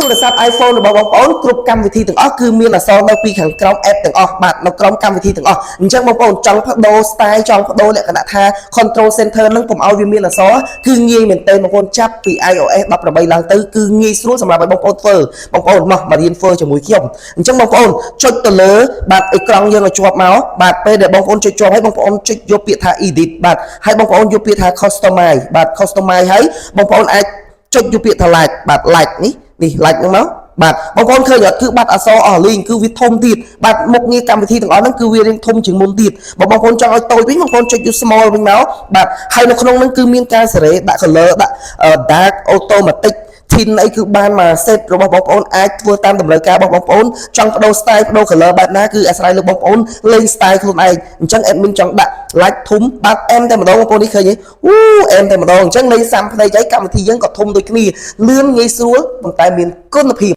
ទូរស័ព្ទ iPhone របស់បងប្អូនគ្រប់កម្មវិធីទាំងអស់គឺមានអក្សរនៅពីខាងក្រោម app ទាំងអស់បាទនៅក្រោមកម្មវិធីទាំងអស់អញ្ចឹងបងប្អូនចង់បដូរ style ចង់បដូរលក្ខណៈថា control center នឹងកុំឲ្យវាមានអក្សរគឺងាយមែនទែនបងប្អូនចាប់ពី iOS 18ឡើងទៅគឺងាយស្រួលសម្រាប់ឲ្យបងប្អូនធ្វើបងប្អូនមករៀនធ្វើជាមួយខ្ញុំអញ្ចឹងបងប្អូនចុចទៅលើបាទអេក្រង់យើងឲ្យជាប់មកបាទពេលដែលបងប្អូនចុចជាប់ហើយបងប្អូនចុចយកពាក្យថា edit បាទហើយបងប្អូនយកពាក្យថា customize បាទ customize ហើយបងប្អូនអាចចុចយកពាក្យថា like បាទ like នេះ like ហ្នឹងមកបាទបងប្អូនឃើញអត់គឺបាត់អក្សរអស់លីងគឺវាធំទៀតបាទមុខងារកម្មវិធីទាំងអស់ហ្នឹងគឺវារៀងធំជាងមុនទៀតបើបងប្អូនចង់ឲ្យតូចវិញបងប្អូនចុចយក small វិញមកបាទហើយនៅក្នុងហ្នឹងគឺមានការសេរីដាក់ color ដាក់ dark automatic tin អីគឺបានមក set របស់បងប្អូនអាចធ្វើតាមតម្រូវការរបស់បងប្អូនចង់បដូរ style បដូរ color បែបណាគឺអាស្រ័យលើបងប្អូនលេង style ខ្លួនឯងអញ្ចឹង admin ចង់ដាក់ like ធំបាទ M តែម្ដងបងប្អូននេះឃើញទេM តែម្ដងអញ្ចឹងលេងសាំភ្នែកហើយកម្មវិធីយើងក៏ធំដូចគ្នាលឿនងាយស្រួលប៉ុន្តែមានគុណភាព